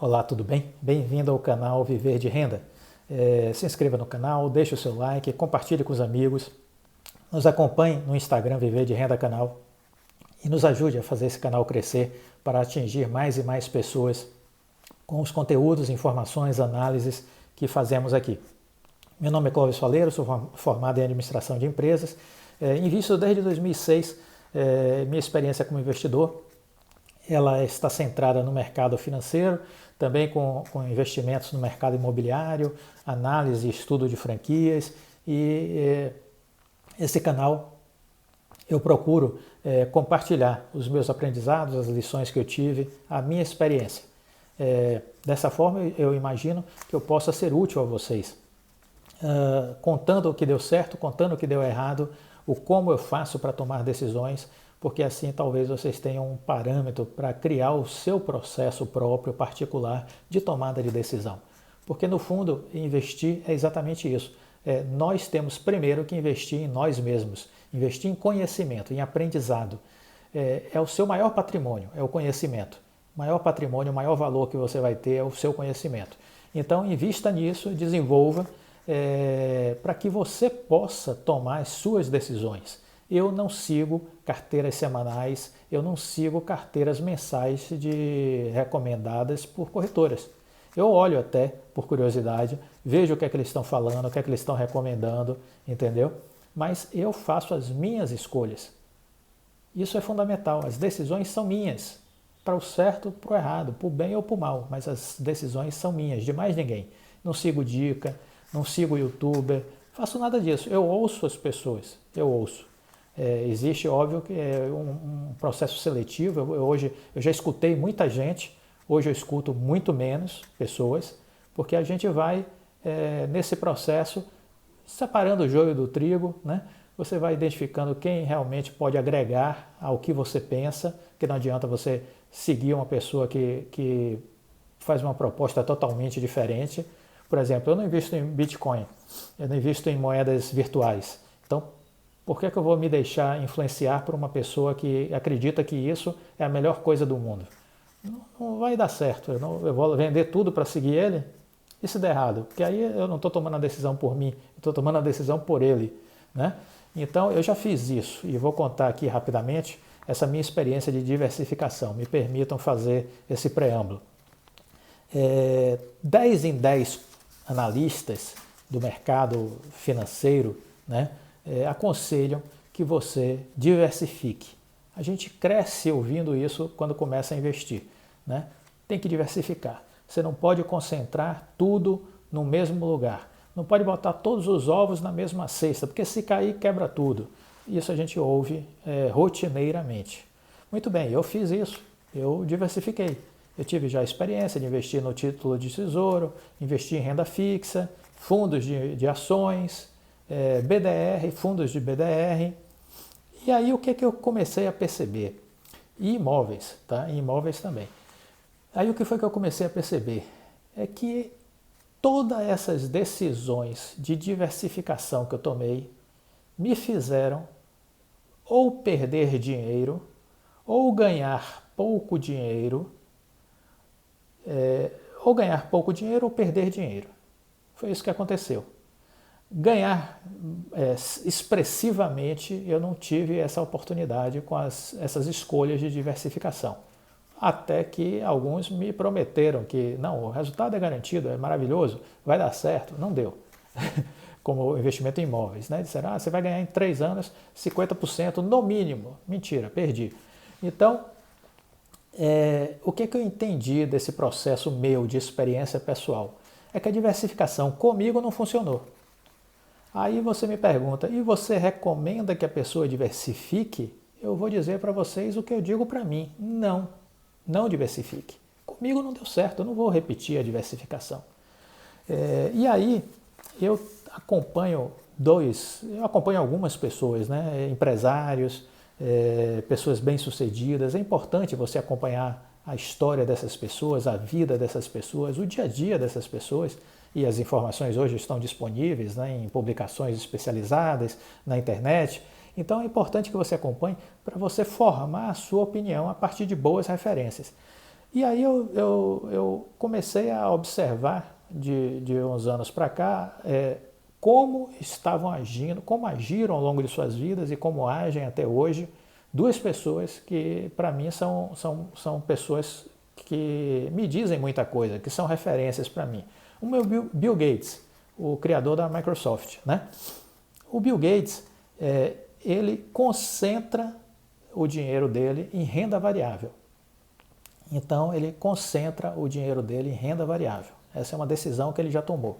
Olá, tudo bem? Bem-vindo ao canal Viver de Renda. Se inscreva no canal, deixe o seu like, compartilhe com os amigos, nos acompanhe no Instagram Viver de Renda Canal e nos ajude a fazer esse canal crescer para atingir mais e mais pessoas com os conteúdos, informações, análises que fazemos aqui. Meu nome é Clóvis Faleiro, sou formado em administração de empresas, invisto desde 2006, minha experiência como investidor ela está centrada no mercado financeiro, também com investimentos no mercado imobiliário, análise e estudo de franquias e esse canal eu procuro compartilhar os meus aprendizados, as lições que eu tive, a minha experiência. Dessa forma eu imagino que eu possa ser útil a vocês, contando o que deu certo, contando o que deu errado, o como eu faço para tomar decisões, porque assim talvez vocês tenham um parâmetro para criar o seu processo próprio, particular, de tomada de decisão. Porque no fundo, investir é exatamente isso. Nós temos primeiro que investir em nós mesmos, investir em conhecimento, em aprendizado. É o seu maior patrimônio, é o conhecimento. O maior patrimônio, o maior valor que você vai ter é o seu conhecimento. Então invista nisso, desenvolva, para que você possa tomar as suas decisões. Eu não sigo carteiras semanais, eu não sigo carteiras mensais recomendadas por corretoras. Eu olho até, por curiosidade, vejo o que é que eles estão falando, o que é que eles estão recomendando, entendeu? Mas eu faço as minhas escolhas. Isso é fundamental, as decisões são minhas, para o certo, para o errado, para o bem ou para o mal, mas as decisões são minhas, de mais ninguém. Não sigo dica, não sigo youtuber, faço nada disso, eu ouço as pessoas, eu ouço. Existe, óbvio, que um processo seletivo. Hoje eu já escutei muita gente, hoje eu escuto muito menos pessoas, porque a gente vai, nesse processo, separando o joio do trigo, né? Você vai identificando quem realmente pode agregar ao que você pensa, que não adianta você seguir uma pessoa que faz uma proposta totalmente diferente. Por exemplo, eu não invisto em Bitcoin, eu não invisto em moedas virtuais. Então, por que eu vou me deixar influenciar por uma pessoa que acredita que isso é a melhor coisa do mundo? Não vai dar certo, eu vou vender tudo para seguir ele? E se der errado? Porque aí eu não estou tomando a decisão por mim, estou tomando a decisão por ele, né? Então eu já fiz isso e vou contar aqui rapidamente essa minha experiência de diversificação. Me permitam fazer esse preâmbulo. 10 em 10 analistas do mercado financeiro, né, aconselham que você diversifique. A gente cresce ouvindo isso quando começa a investir, né? Tem que diversificar. Você não pode concentrar tudo no mesmo lugar. Não pode botar todos os ovos na mesma cesta, porque se cair, quebra tudo. Isso a gente ouve rotineiramente. Muito bem, eu fiz isso, eu diversifiquei. Eu tive já a experiência de investir no título de tesouro, investir em renda fixa, fundos de ações, BDR, fundos de BDR. E aí o que eu comecei a perceber? E imóveis, tá? E imóveis também. Aí o que foi que eu comecei a perceber? É que todas essas decisões de diversificação que eu tomei me fizeram ou perder dinheiro, ou ganhar pouco dinheiro, ou perder dinheiro. Foi isso que aconteceu. Ganhar expressivamente, eu não tive essa oportunidade com essas escolhas de diversificação. Até que alguns me prometeram que não, o resultado é garantido, é maravilhoso, vai dar certo. Não deu. Como o investimento em imóveis, né? Disseram, você vai ganhar em 3 anos 50% no mínimo. Mentira, perdi. Então, o que eu entendi desse processo meu de experiência pessoal? É que a diversificação comigo não funcionou. Aí você me pergunta, e você recomenda que a pessoa diversifique? Eu vou dizer para vocês o que eu digo para mim. Não diversifique. Comigo não deu certo, eu não vou repetir a diversificação. E aí eu acompanho algumas pessoas, né? Empresários, pessoas bem-sucedidas. É importante você acompanhar a história dessas pessoas, a vida dessas pessoas, o dia a dia dessas pessoas. E as informações hoje estão disponíveis, né, em publicações especializadas, na internet. Então é importante que você acompanhe para você formar a sua opinião a partir de boas referências. E aí eu comecei a observar de uns anos para cá como estavam agindo, como agiram ao longo de suas vidas e como agem até hoje duas pessoas que para mim são pessoas que me dizem muita coisa, que são referências para mim. Um é o Bill Gates, o criador da Microsoft, né? O Bill Gates, ele concentra o dinheiro dele em renda variável. Então, ele concentra o dinheiro dele em renda variável. Essa é uma decisão que ele já tomou.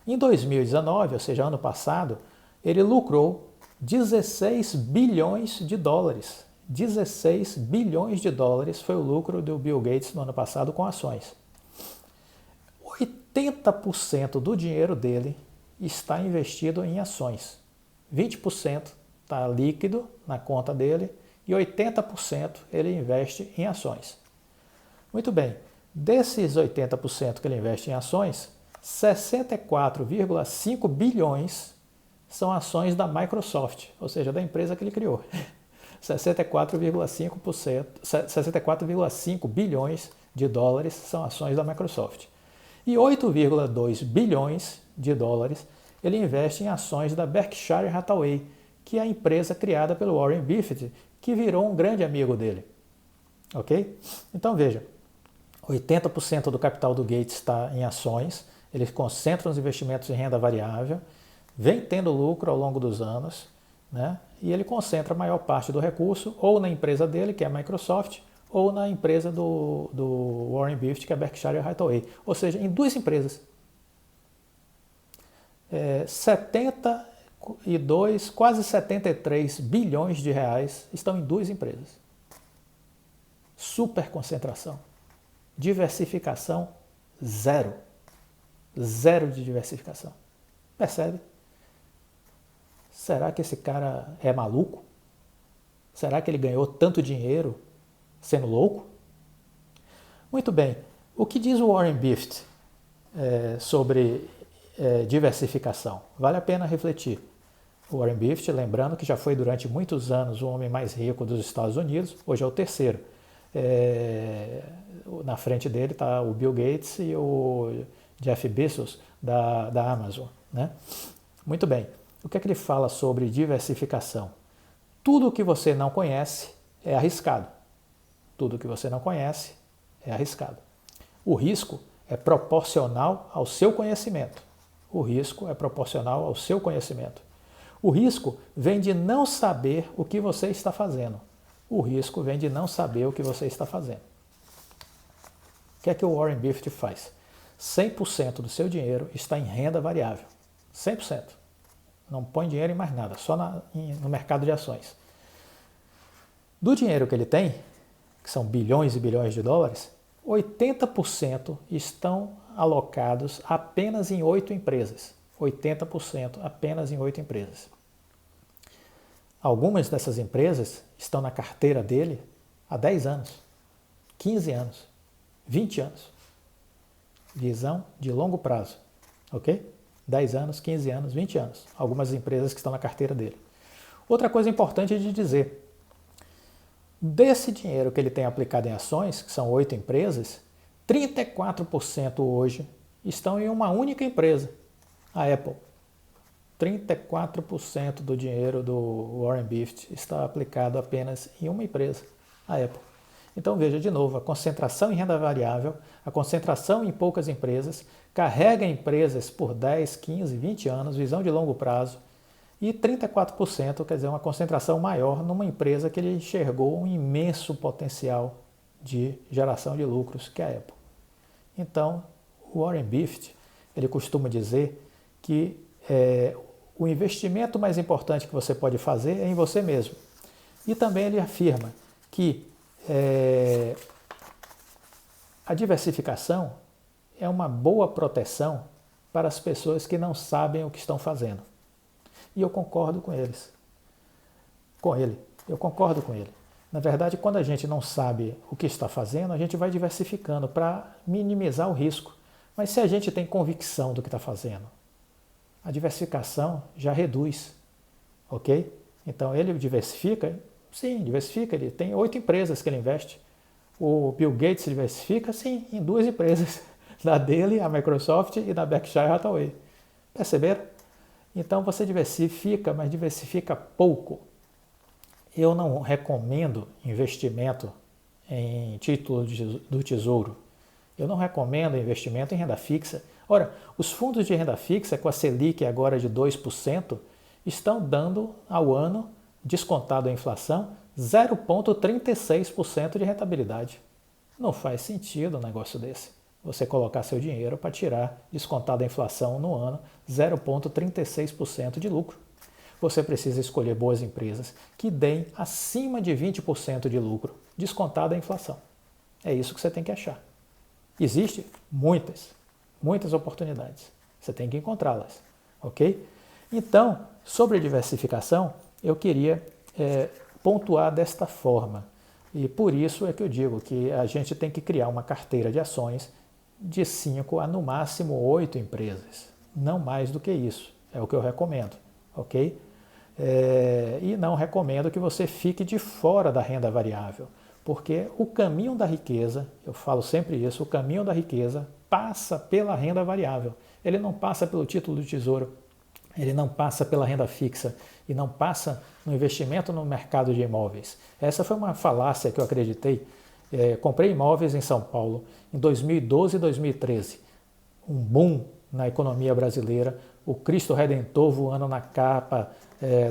Em 2019, ou seja, ano passado, ele lucrou 16 bilhões de dólares. 16 bilhões de dólares foi o lucro do Bill Gates no ano passado com ações. 80% do dinheiro dele está investido em ações. 20% está líquido na conta dele e 80% ele investe em ações. Muito bem, desses 80% que ele investe em ações, 64,5 bilhões são ações da Microsoft, ou seja, da empresa que ele criou. 64,5 bilhões de dólares são ações da Microsoft. E 8,2 bilhões de dólares ele investe em ações da Berkshire Hathaway, que é a empresa criada pelo Warren Buffett, que virou um grande amigo dele. Ok? Então veja, 80% do capital do Gates está em ações, ele concentra os investimentos em renda variável, vem tendo lucro ao longo dos anos, né? E ele concentra a maior parte do recurso ou na empresa dele, que é a Microsoft, ou na empresa do Warren Buffett, que é a Berkshire Hathaway. Ou seja, em duas empresas. 72, quase 73 bilhões de reais estão em duas empresas. Super concentração. Diversificação zero. Zero de diversificação. Percebe? Será que esse cara é maluco? Será que ele ganhou tanto dinheiro sendo louco? Muito bem. O que diz o Warren Buffett sobre diversificação? Vale a pena refletir. O Warren Buffett, lembrando que já foi durante muitos anos o homem mais rico dos Estados Unidos, hoje é o terceiro. Na frente dele está o Bill Gates e o Jeff Bezos da Amazon, né? Muito bem. O que é que ele fala sobre diversificação? Tudo o que você não conhece é arriscado. Tudo o que você não conhece é arriscado. O risco é proporcional ao seu conhecimento. O risco é proporcional ao seu conhecimento. O risco vem de não saber o que você está fazendo. O risco vem de não saber o que você está fazendo. O que é que o Warren Buffett faz? 100% do seu dinheiro está em renda variável. 100%. Não põe dinheiro em mais nada, só no mercado de ações. Do dinheiro que ele tem, que são bilhões e bilhões de dólares, 80% estão alocados apenas em 8 empresas. 80% apenas em 8 empresas. Algumas dessas empresas estão na carteira dele há 10 anos, 15 anos, 20 anos. Visão de longo prazo, ok? 10 anos, 15 anos, 20 anos. Algumas empresas que estão na carteira dele. Outra coisa importante de dizer, desse dinheiro que ele tem aplicado em ações, que são 8 empresas, 34% hoje estão em uma única empresa, a Apple. 34% do dinheiro do Warren Buffett está aplicado apenas em uma empresa, a Apple. Então veja de novo, a concentração em renda variável, a concentração em poucas empresas, carrega empresas por 10, 15, 20 anos, visão de longo prazo, e 34%, quer dizer, uma concentração maior numa empresa que ele enxergou um imenso potencial de geração de lucros, que é a Apple. Então, o Warren Buffett, ele costuma dizer que o investimento mais importante que você pode fazer é em você mesmo. E também ele afirma que a diversificação é uma boa proteção para as pessoas que não sabem o que estão fazendo. E eu concordo com ele. Eu concordo com ele. Na verdade, quando a gente não sabe o que está fazendo, a gente vai diversificando para minimizar o risco. Mas se a gente tem convicção do que está fazendo, a diversificação já reduz, ok? Então ele diversifica, sim, diversifica, ele tem 8 empresas que ele investe. O Bill Gates se diversifica, sim, em duas empresas, da dele, a Microsoft, e da Berkshire Hathaway. Perceberam? Então você diversifica, mas diversifica pouco. Eu não recomendo investimento em título do Tesouro. Eu não recomendo investimento em renda fixa. Ora, os fundos de renda fixa, com a Selic agora de 2%, estão dando ao ano, descontado a inflação, 0,36% de rentabilidade. Não faz sentido um negócio desse. Você colocar seu dinheiro para tirar, descontado a inflação no ano, 0,36% de lucro. Você precisa escolher boas empresas que deem acima de 20% de lucro, descontado a inflação. É isso que você tem que achar. Existem muitas oportunidades. Você tem que encontrá-las, ok? Então, sobre diversificação, eu queria pontuar desta forma. E por isso é que eu digo que a gente tem que criar uma carteira de ações de 5 a no máximo 8 empresas. Não mais do que isso. É o que eu recomendo, ok? E não recomendo que você fique de fora da renda variável, porque o caminho da riqueza, eu falo sempre isso, o caminho da riqueza passa pela renda variável. Ele não passa pelo título do tesouro, ele não passa pela renda fixa e não passa no investimento no mercado de imóveis. Essa foi uma falácia que eu acreditei. Comprei imóveis em São Paulo em 2012 e 2013. Um boom na economia brasileira, o Cristo Redentor voando na capa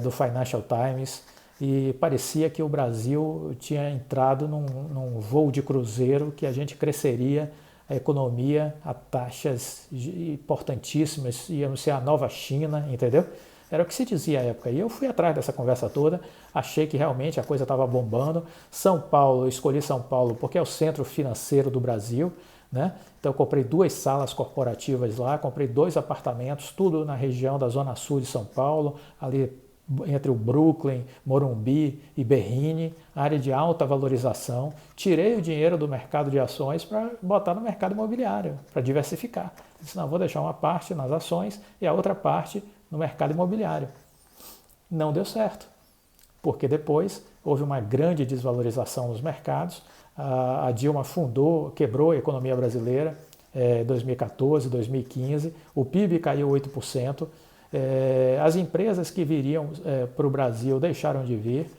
do Financial Times, e parecia que o Brasil tinha entrado num voo de cruzeiro, que a gente cresceria a economia a taxas importantíssimas, íamos ser a nova China, entendeu? Era o que se dizia à época. E eu fui atrás dessa conversa toda, achei que realmente a coisa estava bombando. São Paulo, eu escolhi São Paulo porque é o centro financeiro do Brasil, né? Então eu comprei 2 salas corporativas lá, comprei 2 apartamentos, tudo na região da Zona Sul de São Paulo, ali entre o Brooklyn, Morumbi e Berrini, área de alta valorização. Tirei o dinheiro do mercado de ações para botar no mercado imobiliário, para diversificar. Disse, não, vou deixar uma parte nas ações e a outra parte no mercado imobiliário. Não deu certo, porque depois houve uma grande desvalorização nos mercados. A Dilma quebrou a economia brasileira em 2014, 2015, o PIB caiu 8%, as empresas que viriam para o Brasil deixaram de vir,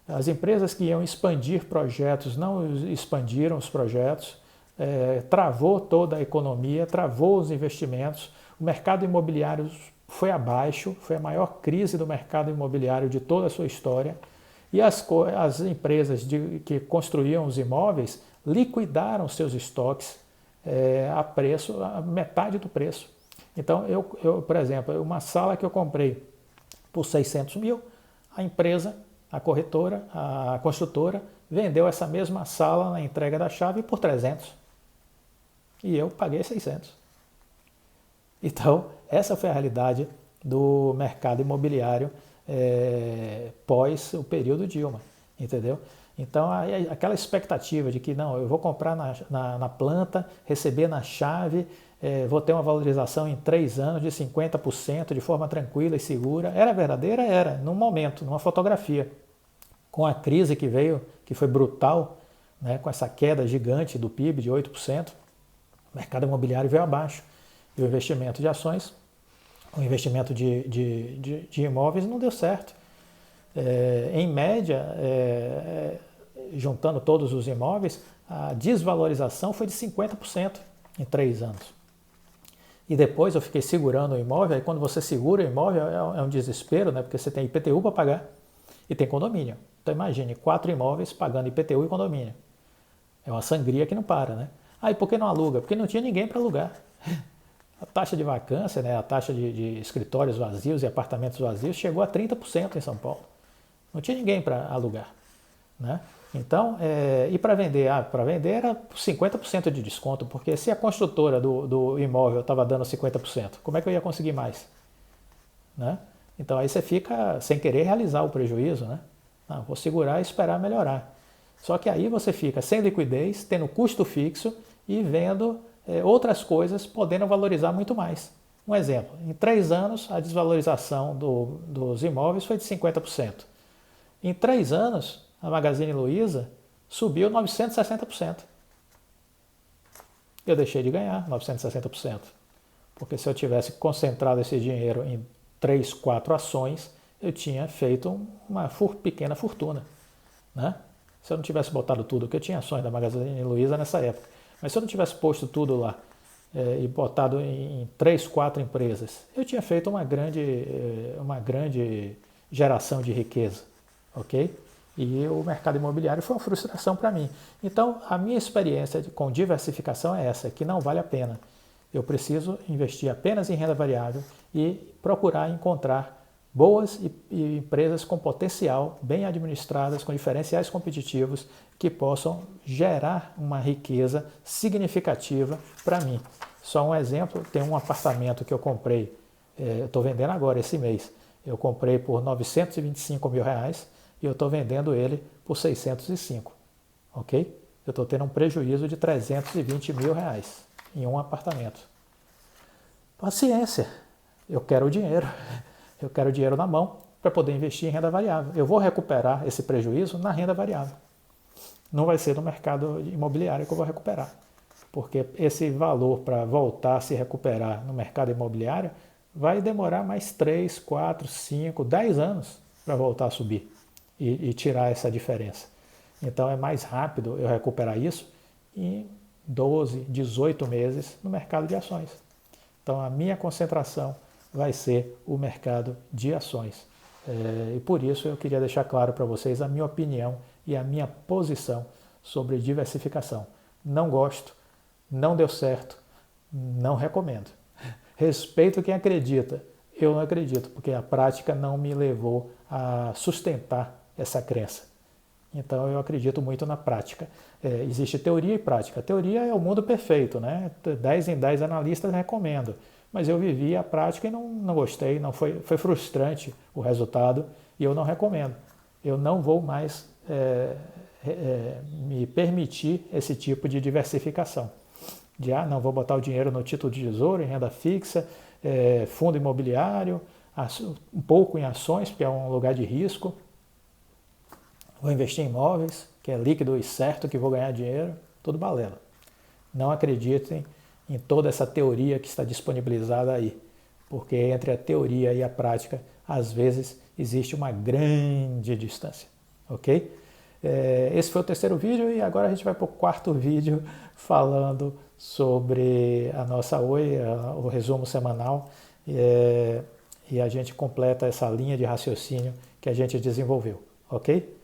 as empresas que iam expandir projetos não expandiram os projetos, travou toda a economia, travou os investimentos, o mercado imobiliário foi abaixo, foi a maior crise do mercado imobiliário de toda a sua história, e as empresas que construíam os imóveis liquidaram seus estoques a preço, a metade do preço. Então, por exemplo, uma sala que eu comprei por 600 mil, a empresa, a corretora, a construtora, vendeu essa mesma sala na entrega da chave por 300. E eu paguei 600. Então, essa foi a realidade do mercado imobiliário pós o período Dilma, entendeu? Então, aquela expectativa de que, não, eu vou comprar na planta, receber na chave, vou ter uma valorização em 3 anos de 50% de forma tranquila e segura, era verdadeira? Era, num momento, numa fotografia. Com a crise que veio, que foi brutal, né, com essa queda gigante do PIB de 8%, o mercado imobiliário veio abaixo. E o investimento de ações, o investimento de imóveis não deu certo. Em média, juntando todos os imóveis, a desvalorização foi de 50% em 3 anos. E depois eu fiquei segurando o imóvel, aí quando você segura o imóvel é um desespero, né? Porque você tem IPTU para pagar e tem condomínio. Então imagine, 4 imóveis pagando IPTU e condomínio. É uma sangria que não para, né? E por que não aluga? Porque não tinha ninguém para alugar. A taxa de vacância, né, a taxa de escritórios vazios e apartamentos vazios chegou a 30% em São Paulo. Não tinha ninguém para alugar, né? Então, e para vender? Para vender era 50% de desconto, porque se a construtora do imóvel estava dando 50%, como é que eu ia conseguir mais? Né? Então aí você fica sem querer realizar o prejuízo, né? Não, vou segurar e esperar melhorar. Só que aí você fica sem liquidez, tendo custo fixo e vendo outras coisas podendo valorizar muito mais. Um exemplo, em 3 anos a desvalorização dos imóveis foi de 50%. Em 3 anos, a Magazine Luiza subiu 960%. Eu deixei de ganhar 960%. Porque se eu tivesse concentrado esse dinheiro em 3, 4 ações, eu tinha feito uma pequena fortuna, né? Se eu não tivesse botado tudo, porque eu tinha ações da Magazine Luiza nessa época, mas se eu não tivesse posto tudo lá e botado em 3, 4 empresas, eu tinha feito uma grande geração de riqueza, ok? E o mercado imobiliário foi uma frustração para mim. Então, a minha experiência com diversificação é essa, que não vale a pena. Eu preciso investir apenas em renda variável e procurar encontrar boas e empresas com potencial, bem administradas, com diferenciais competitivos, que possam gerar uma riqueza significativa para mim. Só um exemplo, tem um apartamento que eu comprei, eu estou vendendo agora esse mês, eu comprei por R$925 mil e eu estou vendendo ele por 605, ok? Eu estou tendo um prejuízo de R$320 mil em um apartamento. Paciência, eu quero o dinheiro. Eu quero dinheiro na mão para poder investir em renda variável. Eu vou recuperar esse prejuízo na renda variável. Não vai ser no mercado imobiliário que eu vou recuperar. Porque esse valor para voltar a se recuperar no mercado imobiliário vai demorar mais 3, 4, 5, 10 anos para voltar a subir e tirar essa diferença. Então é mais rápido eu recuperar isso em 12, 18 meses no mercado de ações. Então a minha concentração vai ser o mercado de ações. E por isso eu queria deixar claro para vocês a minha opinião e a minha posição sobre diversificação. Não gosto, não deu certo, não recomendo. Respeito quem acredita, eu não acredito, porque a prática não me levou a sustentar essa crença. Então eu acredito muito na prática. Existe teoria e prática. A teoria é o mundo perfeito, né? 10 em 10 analistas recomendam. Mas eu vivi a prática e não gostei, não foi frustrante o resultado e eu não recomendo. Eu não vou mais me permitir esse tipo de diversificação. Não vou botar o dinheiro no título de tesouro, em renda fixa, fundo imobiliário, um pouco em ações, porque é um lugar de risco. Vou investir em imóveis, que é líquido e certo que vou ganhar dinheiro, tudo balela. Não acreditem em toda essa teoria que está disponibilizada aí, porque entre a teoria e a prática, às vezes, existe uma grande distância, ok? Esse foi o terceiro vídeo e agora a gente vai para o quarto vídeo falando sobre a nossa OI, o resumo semanal, e a gente completa essa linha de raciocínio que a gente desenvolveu, ok?